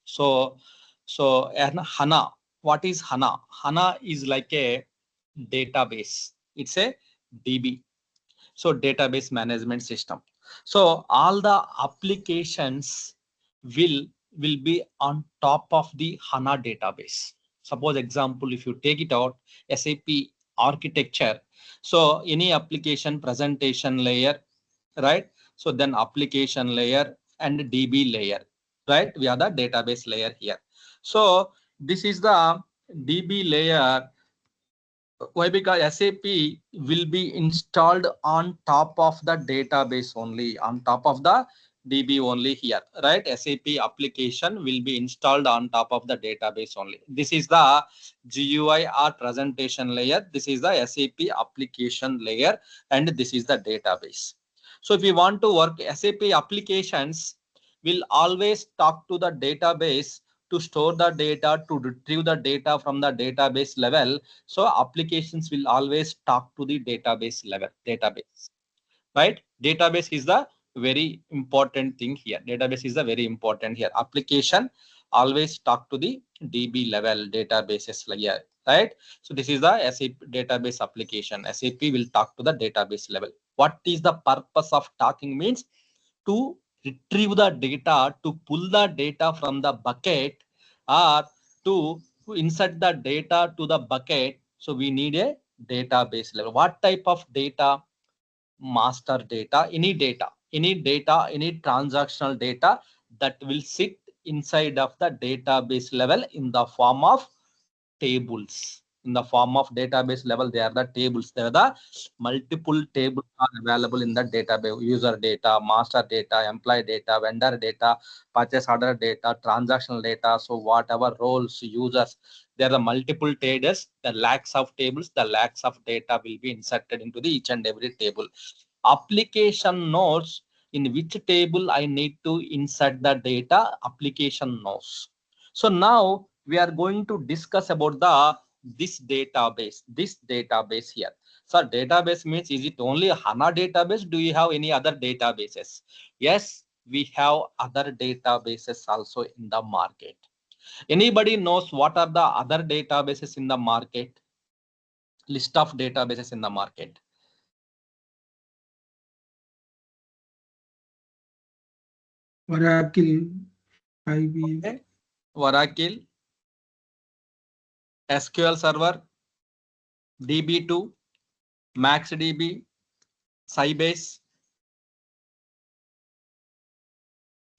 So, and HANA, what is HANA? HANA is like a database. It's a DB. So database management system. So all the applications will will be on top of the HANA database. Suppose example, if you take it out, SAP architecture. So any application presentation layer, right? So then application layer and DB layer, right? We are the database layer here. So this is the DB layer. Why? Because SAP will be installed on top of the database only, on top of the DB only here, right? SAP application will be installed on top of the database only. This is the GUI or presentation layer. This is the SAP application layer, and this is the database. So if you want to work, SAP applications will always talk to the database to store the data, to retrieve the data from the database level. So applications will always talk to the database level, database, right? Database is the very important thing here. Database is the very important here. Application always talk to the DB level, databases layer, right? So this is the SAP database application. SAP will talk to the database level. What is the purpose of talking means? To retrieve the data, to pull the data from the bucket, or to insert the data to the bucket. So we need a database level. What type of data? Master data, any transactional data that will sit inside of the database level in the form of tables. In the form of database level, they are the tables. There are the multiple tables are available in the database: user data, master data, employee data, vendor data, purchase order data, transactional data. So whatever roles, users, there are the multiple tables, the lakhs of tables, the lakhs of data will be inserted into the each and every table. Application knows in which table I need to insert the data. Application knows. So now we are going to discuss about the this database here. So database means, is it only a HANA database? Do you have any other databases? Yes, we have other databases also in the market. Anybody knows what are the other databases in the market? List of databases in the market. Oracle, IBM. Okay. Oracle, SQL Server, DB2, MaxDB, Sybase,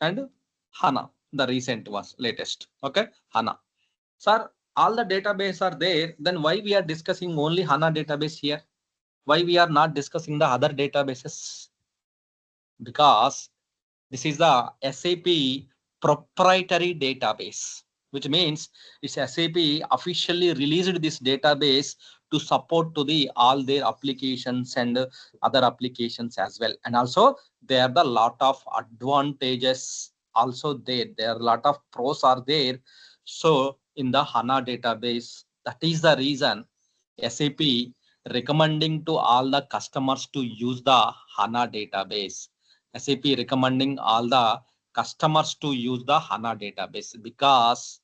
and HANA. The recent was latest. Okay, HANA. Sir, all the database are there. Then why we are discussing only HANA database here? Why we are not discussing the other databases? Because this is the SAP proprietary database, which means it's SAP officially released this database to support to the all their applications and other applications as well. And also there are the lot of advantages also there. There are a lot of pros are there. So in the HANA database, that is the reason SAP recommending to all the customers to use the HANA database. SAP recommending all the customers to use the HANA database because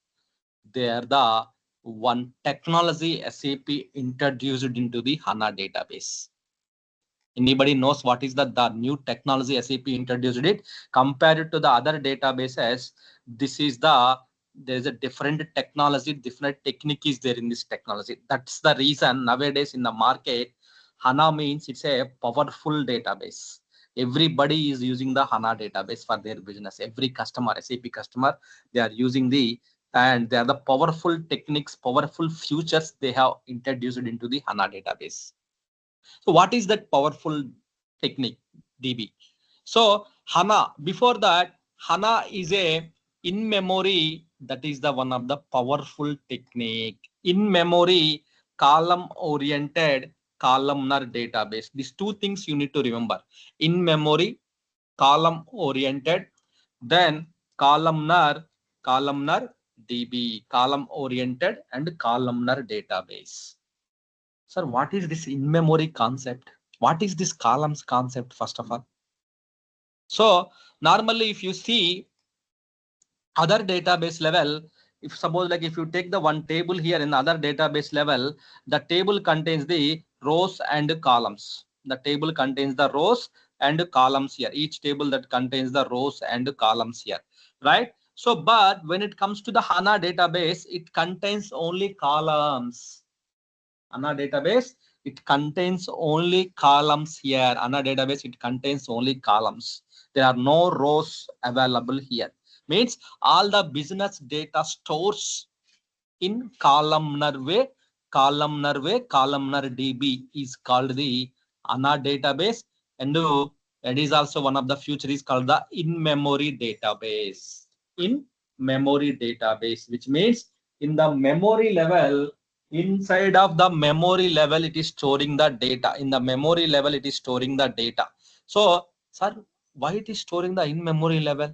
they are the one technology SAP introduced into the HANA database. Anybody knows what is the new technology SAP introduced it compared to the other databases? This is there is a different technology, different technique is there in this technology. That's the reason nowadays in the market, HANA means it's a powerful database. Everybody is using the HANA database for their business. Every customer, SAP customer, they are using and they are the powerful techniques, powerful features they have introduced into the HANA database. So what is that powerful technique, DB? So HANA, before that, HANA is a in-memory, that is the one of the powerful technique. In-memory, column-oriented, columnar database. These two things you need to remember. In-memory, column-oriented, then columnar DB, column-oriented and columnar database. Sir, what is this in-memory concept? What is this columns concept, first of all? So normally if you see other database level, if suppose like if you take the one table here in the other database level, the table contains the rows and columns. The table contains the rows and columns here. Each table that contains the rows and columns here, right? So, but when it comes to the HANA database, it contains only columns. HANA database, it contains only columns here. HANA database, it contains only columns. There are no rows available here. Means all the business data stores in columnar way. Columnar DB is called the HANA database, and it is also one of the future is called the in-memory database. In-memory database, which means in the memory level, inside of the memory level, it is storing the data. In the memory level, it is storing the data. So, sir, why it is storing the in-memory level?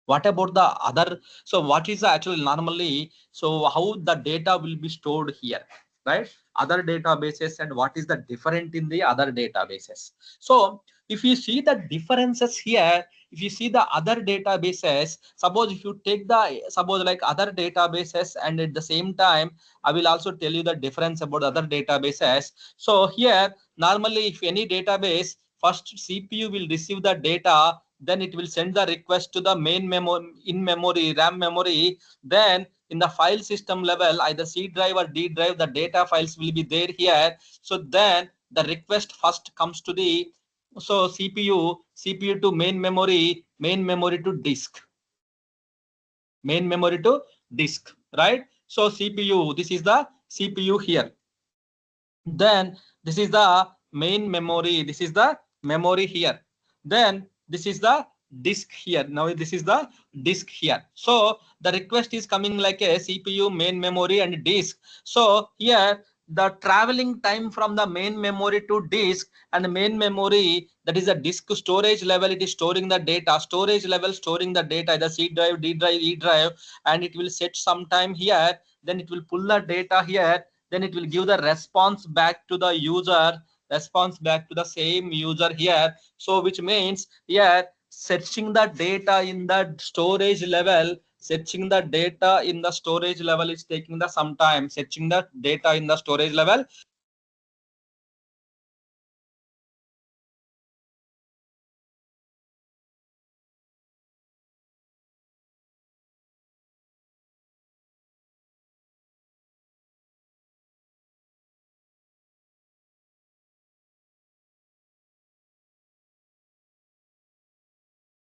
What about the other? So what is actually normally, so how the data will be stored here, right? Other databases, and what is the different in the other databases? So if you see the differences here, if you see the other databases, suppose if you take the suppose like other databases, and at the same time I will also tell you the difference about other databases. So here normally if any database, first CPU will receive the data, then it will send the request to the main memory, in memory RAM memory. Then in the file system level, either C drive or D drive, the data files will be there here. So then the request first comes to the, so CPU to main memory to disk, main memory to disk, right? So CPU, this is the CPU here. Then this is the main memory, this is the memory here. Then this is the disk here. Now this is the disk here. So the request is coming like a CPU, main memory and disk. So here the traveling time from the main memory to disk, and main memory, that is a disk storage level, it is storing the data, storage level storing the data, the C drive, D drive, E drive, and it will set some time here. Then it will pull the data here, then it will give the response back to the user, response back to the same user here. So which means here searching the data in the storage level, searching the data in the storage level is taking the some time. Searching the data in the storage level,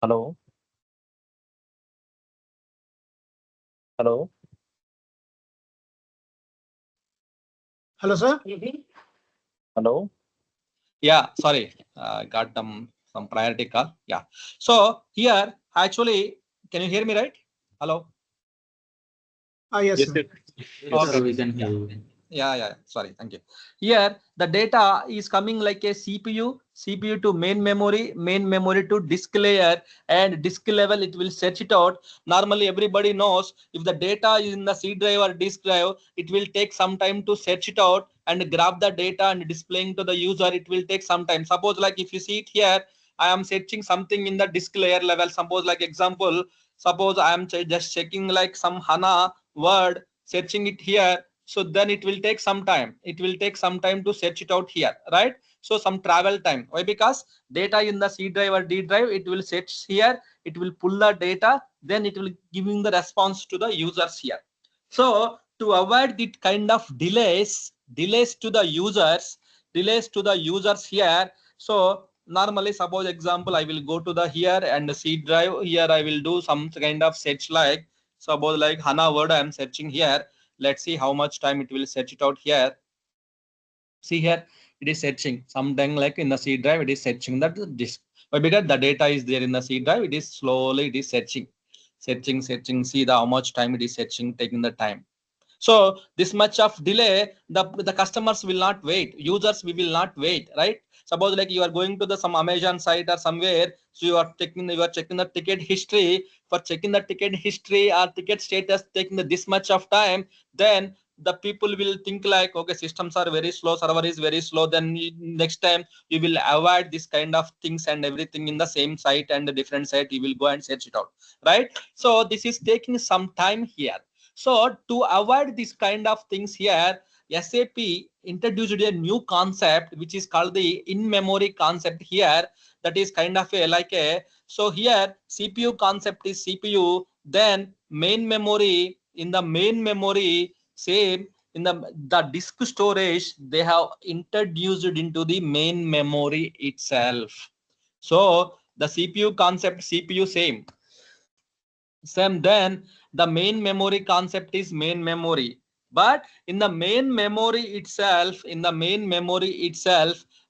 hello, hello, Hello, sir. hello. Yeah, sorry, got some priority call. Yeah. So here actually, can you hear me right? Hello. Yes, Yes, sir. sir. Yes, sir, Okay. we can hear Yeah. you. Yeah. Sorry. Thank you. Here, the data is coming like a CPU to main memory to disk layer, and disk level, it will search it out. Normally, everybody knows if the data is in the C drive or disk drive, it will take some time to search it out and grab the data and displaying to the user. It will take some time. Suppose like if you see it here, I am searching something in the disk layer level. Suppose like example, suppose I am just checking like some HANA word, searching it here. So then it will take some time, it will take some time to search it out here, right? So some travel time. Why? Because data in the C drive or D drive, it will search here, it will pull the data, then it will giving the response to the users here. So to avoid that kind of delays to the users here. So normally suppose example, I will go to the here and the C drive here, I will do some kind of search, like suppose like HANA word I am searching here. Let's see how much time it will search it out here. See here, it is searching something like in the C drive, it is searching that disk. But because the data is there in the C drive, it is slowly, it is searching. See the how much time it is searching, taking the time. So this much of delay, the customers will not wait, users we will not wait, right? Suppose like you are going to the some Amazon site or somewhere, so you are checking the ticket history. For checking the ticket history or ticket status, taking this much of time, then the people will think like, okay, systems are very slow, server is very slow, then next time you will avoid this kind of things and everything in the same site and the different site, you will go and search it out, right? So this is taking some time here. So to avoid this kind of things here, SAP introduced a new concept which is called the in-memory concept here. That is kind of a like a, so here CPU concept is CPU, then main memory, in the main memory same, in the disk storage they have introduced into the main memory itself. So the CPU concept, CPU same, then the main memory concept is main memory, but in the main memory itself,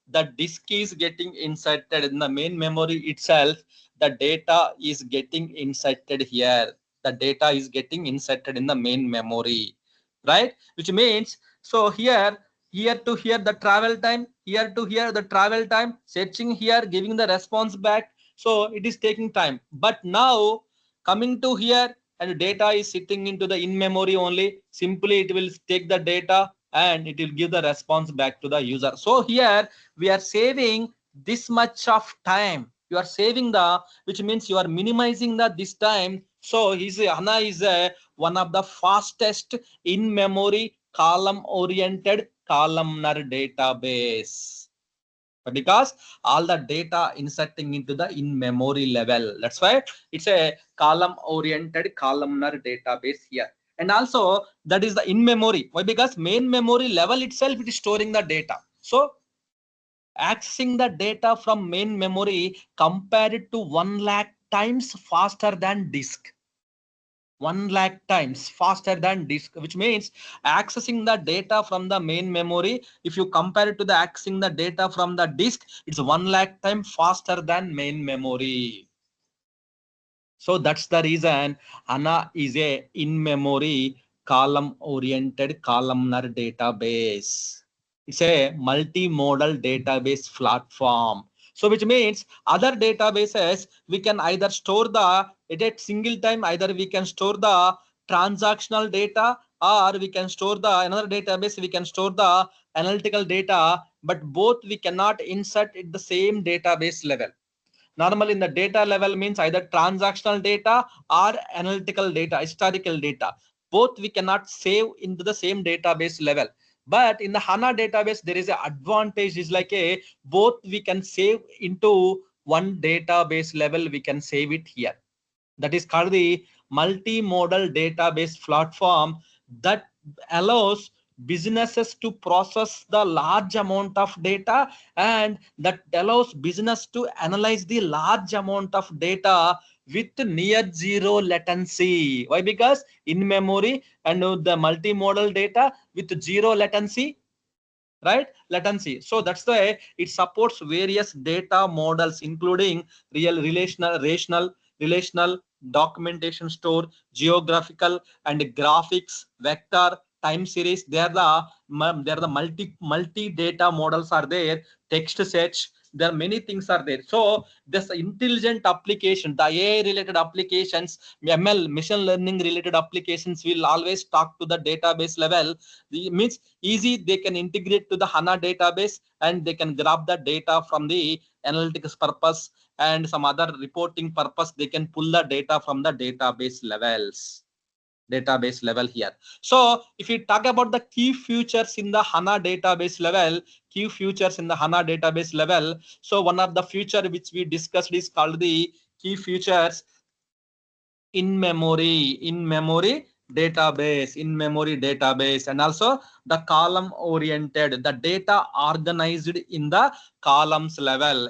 the disk is getting inserted. In the main memory itself, the data is getting inserted here. The data is getting inserted in the main memory, right? Which means, so here to here the travel time, here to here the travel time, searching here, giving the response back, so it is taking time. But now coming to here, and data is sitting into the in memory only, simply it will take the data and it will give the response back to the user. So here we are saving this much of time, you are saving the, which means you are minimizing the this time. So HANA is one of the fastest in memory column oriented columnar database, because all the data inserting into the in memory level. That's why it's a column oriented columnar database here. And also that is the in memory. Why? Because main memory level itself it is storing the data. So accessing the data from main memory compared to 1 lakh times faster than disk. 1 lakh times faster than disk, which means accessing the data from the main memory, if you compare it to the accessing the data from the disk, it's 1 lakh times faster than main memory. So that's the reason HANA is a in-memory column oriented columnar database. It's a multimodal database platform. So which means other databases, we can either store the at a single time, either we can store the transactional data, or we can store the another database, we can store the analytical data, but both we cannot insert at the same database level. Normally in the data level means either transactional data or analytical data, historical data. Both we cannot save into the same database level. But in the HANA database, there is an advantage, is like a both we can save into one database level, we can save it here. That is called the multimodal database platform that allows businesses to process the large amount of data, and that allows business to analyze the large amount of data with near zero latency. Why? Because in memory and the multimodal data with zero latency, right? Latency. So that's why it supports various data models, including relational, documentation store, geographical, and graphics, vector, time series. They are the multi data models are there, text search, there are many things are there. So this intelligent application, the AI related applications, ML machine learning related applications will always talk to the database level. The means easy, they can integrate to the HANA database and they can grab the data from the analytics purpose and some other reporting purpose. They can pull the data from the database level here. So if you talk about the key features in the HANA database level, so one of the feature which we discussed is called the key features in memory database, and also the column oriented, the data organized in the columns level,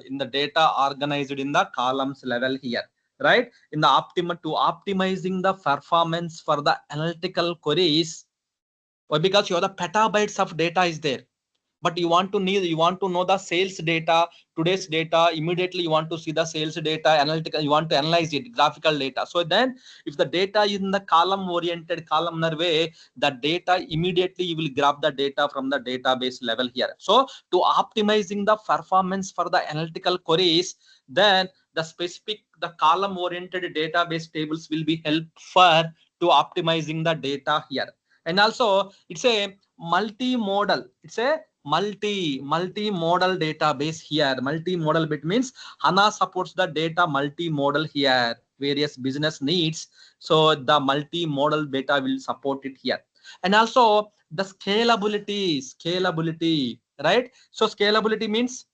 here, right? In the optimizing the performance for the analytical queries. Why? Because you have the petabytes of data is there, but you want to know the sales data, today's data, immediately you want to see the sales data, analytical, you want to analyze it, graphical data. So then if the data is in the column oriented columnar way, the data immediately you will grab the data from the database level here. So to optimizing the performance for the analytical queries, then the column oriented database tables will be help for to optimizing the data here. And also it's a multimodal. It's a multimodal database here. Multimodal bit means HANA supports the data multimodal here, various business needs. So the multimodal data will support it here. And also the scalability, right? So scalability means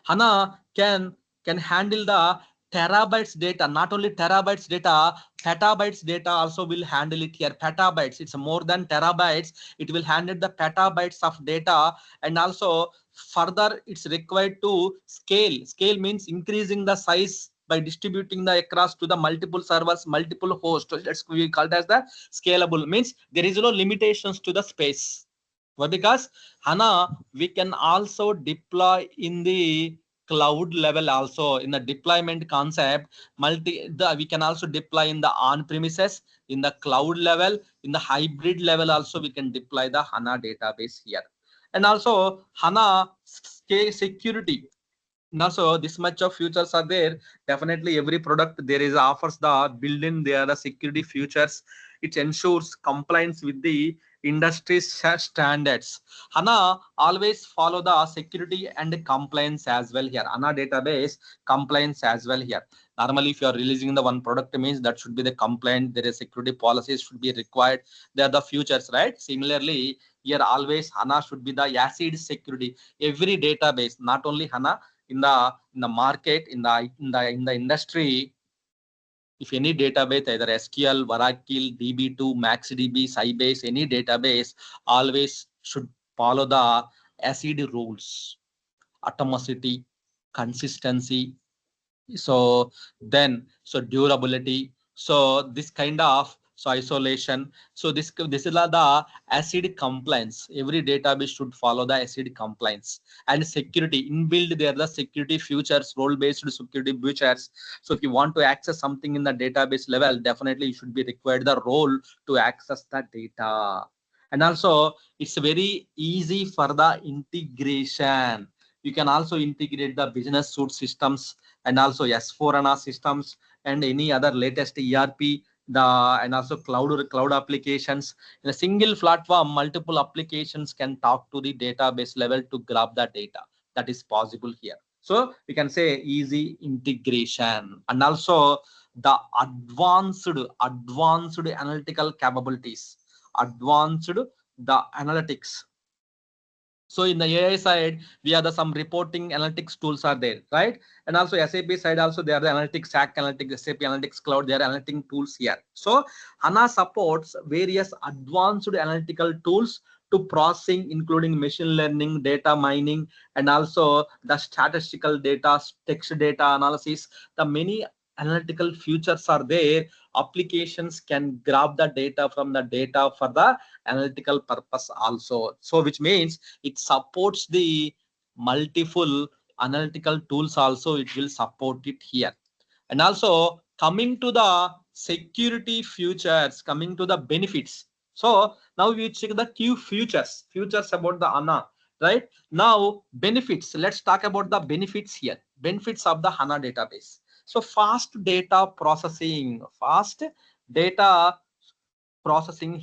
HANA can handle the terabytes data, not only terabytes data, petabytes data also will handle it here. Petabytes, it's more than terabytes. It will handle the petabytes of data. And also further it's required to scale. Scale means increasing the size by distributing the across to the multiple servers, multiple hosts. That's we call it as the scalable. Means there is no limitations to the space. Why? Because HANA we can also deploy in the cloud level, also in the deployment concept. We can also deploy in the on premises, in the cloud level, in the hybrid level also we can deploy the HANA database here. And also HANA security. And also this much of features are there. Definitely every product there is offers the built-in there the security features. It ensures compliance with the industry standards. HANA always follow the security and compliance as well here. HANA database compliance as well here. Normally if you are releasing the one product means that should be the compliant. There is security policies should be required. They are the features, right? Similarly here always HANA should be the ACID security. Every database, not only HANA, in the market, in the industry, if any database, either SQL, Oracle, DB2, MaxDB, Sybase, any database, always should follow the ACID rules: atomicity, consistency, so durability, so this kind of isolation. So this is the ACID compliance. Every database should follow the ACID compliance. And security inbuilt there, the security features, role based security features. So if you want to access something in the database level, definitely you should be required the role to access the data. And also it's very easy for the integration. You can also integrate the business suite systems and also S4 HANA systems and any other latest ERP, and also cloud applications. In a single platform, multiple applications can talk to the database level to grab the data. That is possible here. So we can say easy integration. And also the advanced analytical capabilities, advanced the analytics. So in the AI side, we have some reporting analytics tools are there, right? And also SAP side also there are the analytics, SAC analytics, SAP analytics cloud, there are analytic tools here. So HANA supports various advanced analytical tools to processing, including machine learning, data mining, and also the statistical data, text data analysis. The many analytical features are there. Applications can grab the data from the data for the analytical purpose also. So which means it supports the multiple analytical tools also. It will support it here. And also coming to the security features, coming to the benefits. So now we check the key features about the HANA, right? Now benefits, let's talk about the benefits here. Benefits of the HANA database. So fast data processing, fast data processing,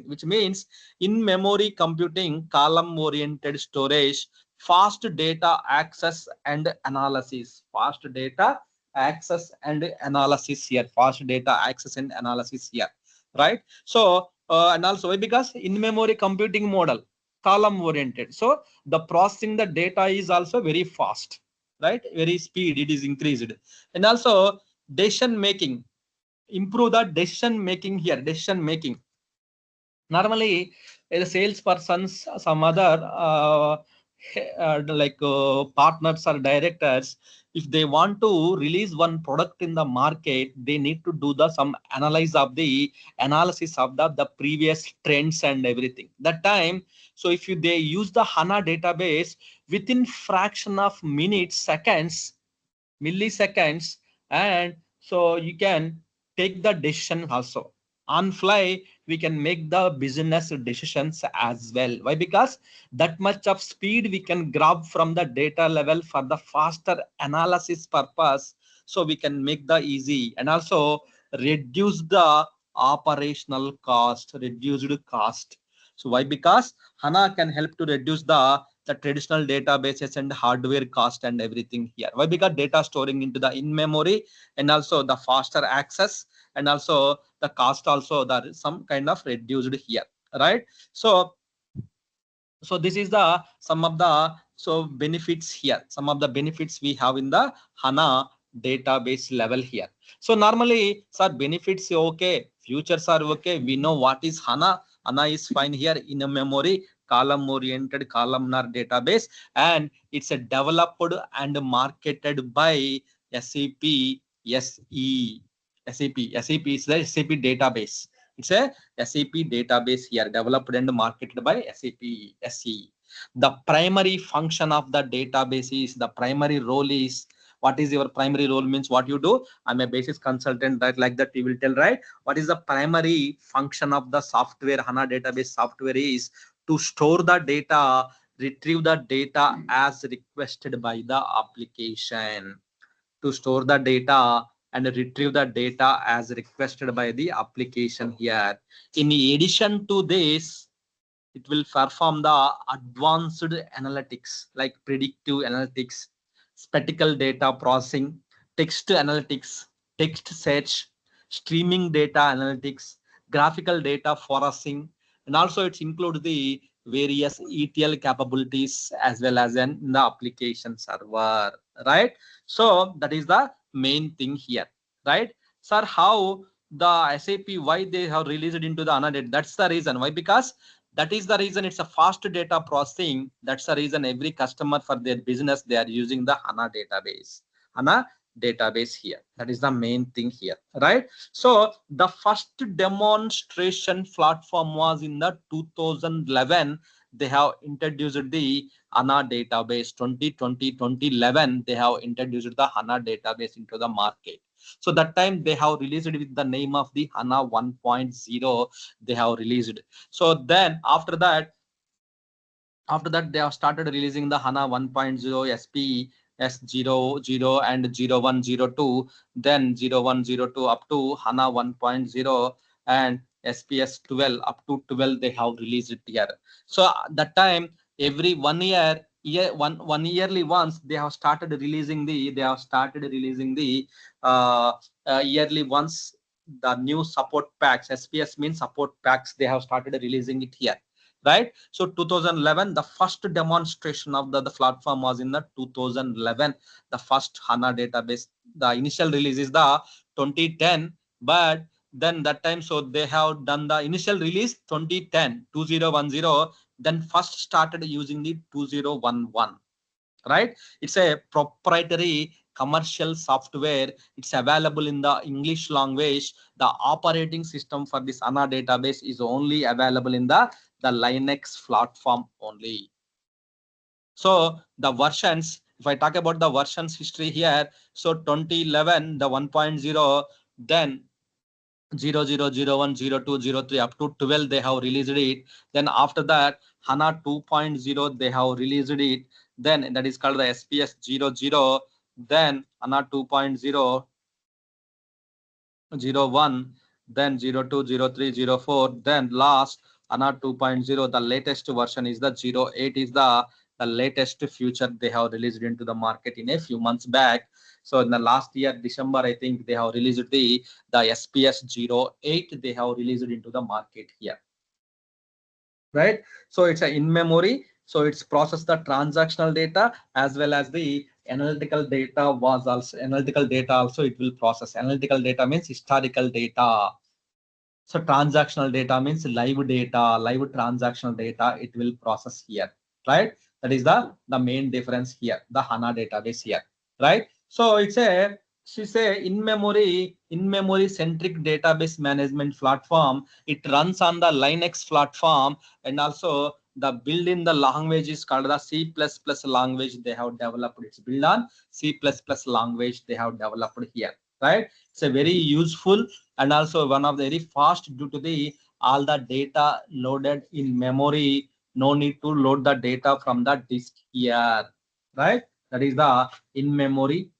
which means in memory computing, column oriented storage, fast data access and analysis, fast data access and analysis here, fast data access and analysis here, right? So and also because in memory computing model, column oriented, so the processing the data is also very fast, right? Very speed it is increased. And also decision making, improve the decision making here. Decision making, normally the salespersons, some other partners or directors, if they want to release one product in the market, they need to do the some analysis of the previous trends and everything that time. So if they use the HANA database, within fraction of minutes, seconds, milliseconds, and so you can take the decision also on fly. We can make the business decisions as well. Why? Because that much of speed we can grab from the data level for the faster analysis purpose. So we can make the easy and also reduce the operational cost, reduced cost. So why? Because HANA can help to reduce the traditional databases and hardware cost and everything here. Why? Because data storing into the in memory and also the faster access and also the cost also there is some kind of reduced here, right? So this is the some of the benefits here, some of the benefits we have in the HANA database level here. So normally sir benefits okay, futures are okay, we know what is HANA is fine here in a memory column oriented columnar database, and it's a developed and marketed by SAP SE. SAP is the SAP database. It's a SAP database here developed and marketed by SAP SE. The primary function of the database is, the primary role is, what is your primary role means what you do. I'm a basis consultant, that like that you will tell, right? What is the primary function of the software? HANA database software is to store the data, retrieve the data as requested by the application, to store the data and retrieve the data as requested by the application here. In addition to this, it will perform the advanced analytics like predictive analytics, spatial data processing, text analytics, text search, streaming data analytics, graphical data processing, and also it includes the various ETL capabilities as well as in the application server, right? So that is the main thing here, right? Sir, how the SAP, why they have released into the HANA data? That's the reason why, because that is the reason it's a fast data processing. That's the reason every customer for their business, they are using the HANA database. HANA database here. That is the main thing here, right? So the first demonstration platform was in the 2011. They have introduced the HANA database 2011. They have introduced the HANA database into the market. So that time they have released it with the name of the HANA 1.0. They have released. So then after that they have started releasing the HANA 1.0 SP S00 and 0102, then 0102 up to HANA 1.0 and SPS 12 up to 12 they have released it here. So that time every 1 year one yearly once they have started releasing the yearly once the new support packs. SPS means support packs. They have started releasing it here, right? So 2011, the first demonstration of the platform was in the 2011, the first HANA database. The initial release is the 2010, but then that time, so they have done the initial release 2010, 2010, then first started using the 2011, right? It's a proprietary commercial software. It's available in the English language. The operating system for this HANA database is only available in the Linux platform only. So the versions, if I talk about the versions history here, so 2011 the 1.0, then 0001 02 03 up to 12 they have released it. Then after that HANA 2.0 they have released it, then that is called the SPS 00, then HANA 2.0 01, then 02 03 04, then last HANA 2.0, the latest version is the 08 is the latest feature they have released into the market in a few months back. So in the last year December, I think they have released the SPS 08 they have released into the market here, right? So it's a in memory, so it's process the transactional data as well as the analytical data was also analytical data also it will process. Analytical data means historical data. So transactional data means live data, live transactional data it will process here, right? That is the main difference here, the HANA database here, right? So it's a in-memory centric database management platform. It runs on the Linux platform, and also the build in the language is called the C++ language they have developed. It's built on C++ language they have developed here, right? It's a very useful and also one of the very fast due to the all the data loaded in memory. No need to load the data from the disk here, right? That is the in memory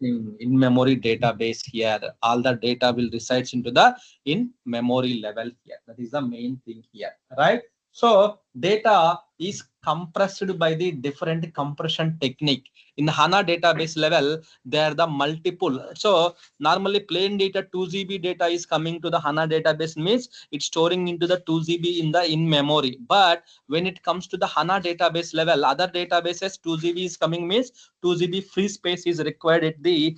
in-memory database here. All the data will resides into the in-memory level here. That is the main thing here, right? So data is compressed by the different compression technique. In HANA database level, there are the multiple. So normally plain data 2 GB data is coming to the HANA database, means it's storing into the 2 GB in the in-memory. But when it comes to the HANA database level, other databases 2 GB is coming, means 2 GB free space is required at the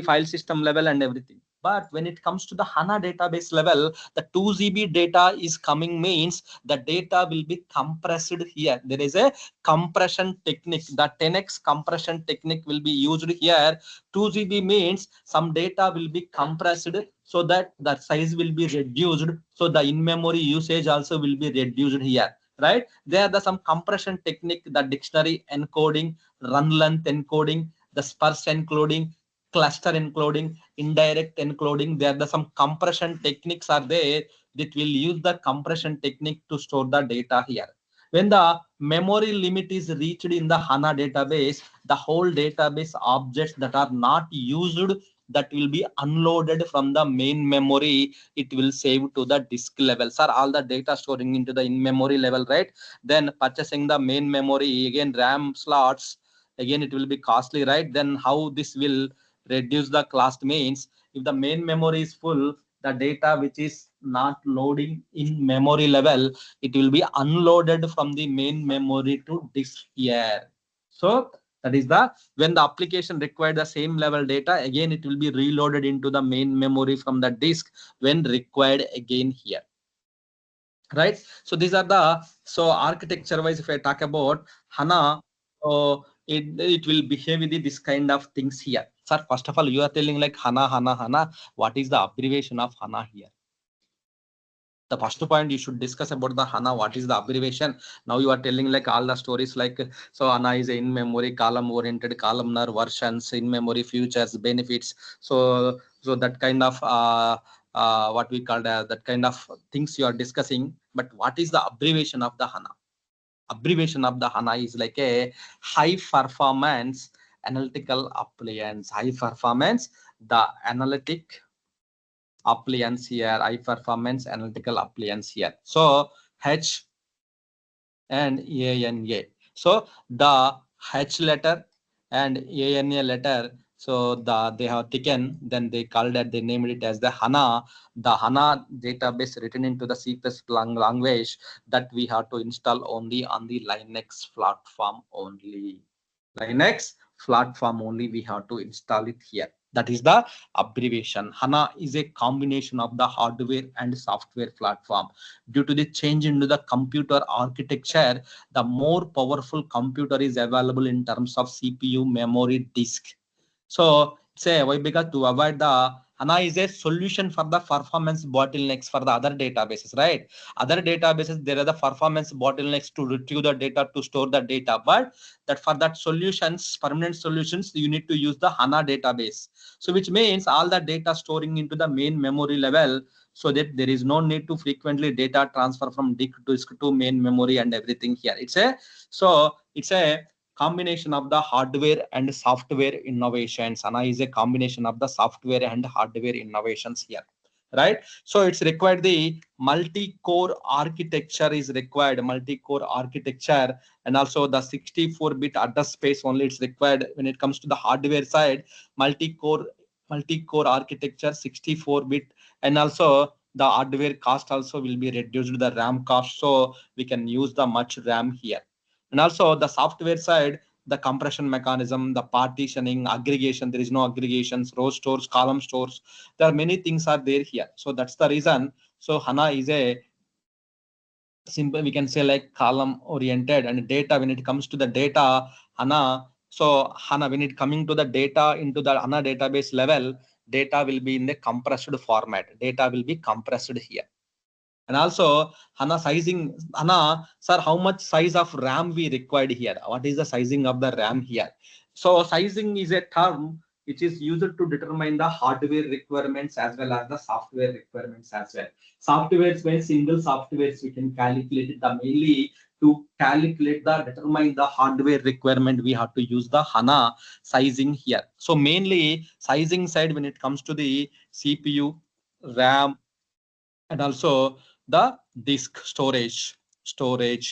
file system level and everything. But when it comes to the HANA database level, the 2 GB data is coming, means the data will be compressed here. There is a compression technique. The 10x compression technique will be used here. 2 GB means some data will be compressed so that the size will be reduced. So the in-memory usage also will be reduced here, right? There are some compression technique, the dictionary encoding, run length encoding, the sparse encoding, cluster encoding, indirect encoding. There are some compression techniques are there that will use the compression technique to store the data here. When the memory limit is reached in the HANA database, the whole database objects that are not used, that will be unloaded from the main memory. It will save to the disk level. Sir, all the data storing into the in-memory level, right? Then purchasing the main memory, again RAM slots, again it will be costly, right? Then how this will reduce the cost means, if the main memory is full, the data which is not loading in memory level, it will be unloaded from the main memory to disk here. So that is the, when the application required the same level data, again it will be reloaded into the main memory from the disk when required again here, right? So these are the, so architecture wise, if I talk about HANA, so it will behave with this kind of things here. Sir, first of all, you are telling like HANA. What is the abbreviation of HANA here? The first point you should discuss about the HANA, what is the abbreviation. Now you are telling like all the stories like, so HANA is in-memory column oriented, columnar versions, in-memory features, benefits. So that kind of what we call that kind of things you are discussing. But what is the abbreviation of the HANA? Abbreviation of the HANA is like a high performance analytical appliance. High performance, the analytic appliance here, high performance analytical appliance here. So H and ANA. So the H letter and ANA letter, so they have taken, then they called it, they named it as the HANA. The HANA database written into the C++ language that we have to install only on the Linux platform only. Linux platform only we have to install it here. That is the abbreviation. HANA is a combination of the hardware and software platform. Due to the change into the computer architecture, the more powerful computer is available in terms of CPU, memory, disk. So say why, because to avoid the HANA is a solution for the performance bottlenecks for the other databases, right? Other databases, there are the performance bottlenecks to retrieve the data, to store the data, but that for that solutions, permanent solutions, you need to use the HANA database. So which means all the data storing into the main memory level, so that there is no need to frequently data transfer from disk to main memory and everything here. It's a combination of the hardware and software innovations. HANA is a combination of the software and hardware innovations here, right? So it's required the multi-core architecture is required, multi-core architecture, and also the 64-bit address space only it's required. When it comes to the hardware side, multi-core architecture, 64-bit, and also the hardware cost also will be reduced, the RAM cost, so we can use the much RAM here. And also the software side, the compression mechanism, the partitioning, aggregation, there is no aggregations, row stores, column stores, there are many things are there here. So that's the reason. So HANA is a simple, we can say like column oriented, and data, when it comes to the data, HANA, so HANA, when it coming to the data into the HANA database level, data will be in the compressed format. Data will be compressed here. And also HANA sizing, HANA, sir, how much size of RAM we required here? What is the sizing of the RAM here? So sizing is a term which is used to determine the hardware requirements as well as the software requirements as well. Software means single softwares we can calculate it. The mainly to calculate determine the hardware requirement, we have to use the HANA sizing here. So mainly sizing side when it comes to the CPU, RAM, and also the disk storage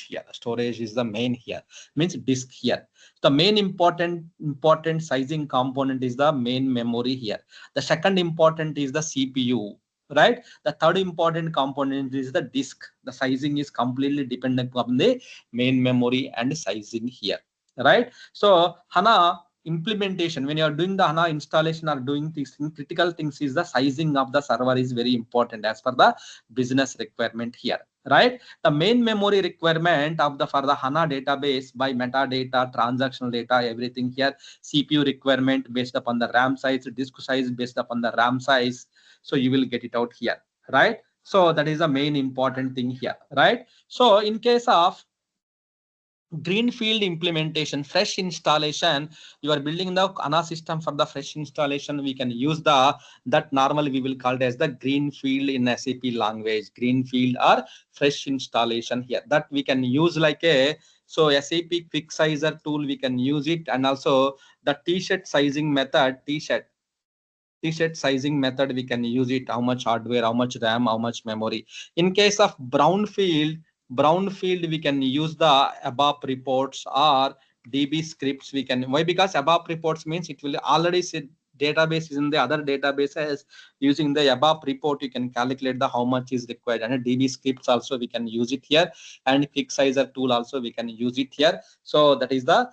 here. Storage is the main here, means disk here. The main important sizing component is the main memory here. The second important is the CPU, right? The third important component is the disk. The sizing is completely dependent on the main memory and sizing here, right? So HANA implementation, when you are doing the HANA installation or doing these critical things, is the sizing of the server is very important as per the business requirement here, right? The main memory requirement of the for the HANA database by metadata, transactional data, everything here. CPU requirement based upon the RAM size, disk size based upon the RAM size. So you will get it out here, right? So that is the main important thing here, right? So in case of greenfield implementation, fresh installation, you are building the HANA system for the fresh installation, we can use that normally we will call it as the greenfield in SAP language, greenfield or fresh installation here, that we can use like a, so SAP quick sizer tool we can use it, and also the t-shirt sizing method, t-shirt sizing method we can use it, how much hardware, how much RAM, how much memory. In case of brownfield we can use the ABAP reports or DB scripts we can. Why? Because ABAP reports means it will already sit database is in the other databases. Using the ABAP report you can calculate the how much is required, and DB scripts also we can use it here, and quick sizer tool also we can use it here. So that is the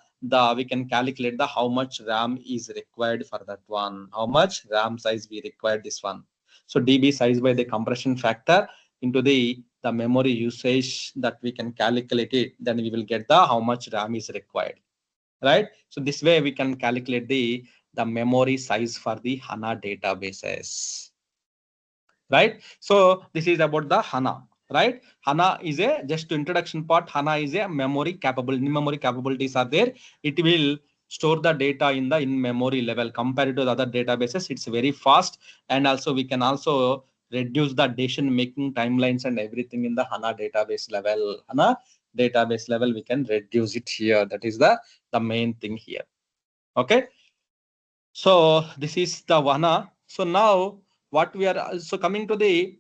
we can calculate the how much RAM is required for that one, how much RAM size we require this one. So DB size by the compression factor into the memory usage, that we can calculate it, then we will get the how much RAM is required, right? So this way we can calculate the memory size for the HANA databases, right? So this is about the HANA, right? HANA is a, just to introduction part, HANA is a memory capable, in-memory capabilities are there. It will store the data in the in-memory level. Compared to the other databases, it's very fast, and also we can also reduce the decision making timelines and everything in the HANA database level. HANA database level we can reduce it here. That is the main thing here. Okay, so this is the HANA. So now what we are, so coming to the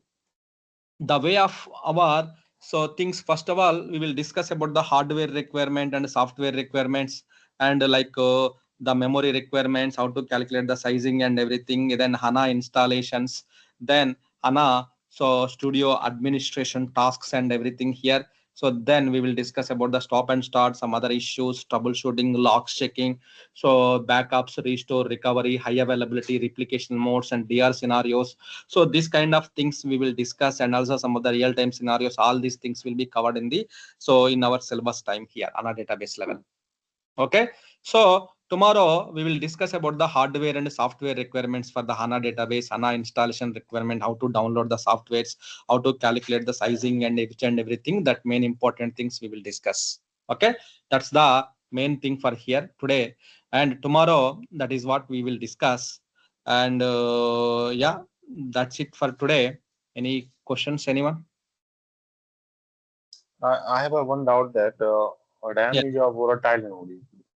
way of our, so things, first of all we will discuss about the hardware requirement and software requirements, and the memory requirements, how to calculate the sizing and everything, then HANA installations, then HANA so studio administration tasks and everything here. So then we will discuss about the stop and start, some other issues, troubleshooting, logs checking, so backups, restore, recovery, high availability, replication modes, and DR scenarios. So this kind of things we will discuss, and also some of the real-time scenarios. All these things will be covered in the, so in our syllabus time here on a database level. Okay, so tomorrow we will discuss about the hardware and software requirements for the HANA database, HANA installation requirement, how to download the softwares, how to calculate the sizing and each and everything. That main important things we will discuss. Okay, that's the main thing for here today, and tomorrow that is what we will discuss. And yeah, that's it for today. Any questions, anyone? I have a one doubt that RAM Yeah. is a volatile memory.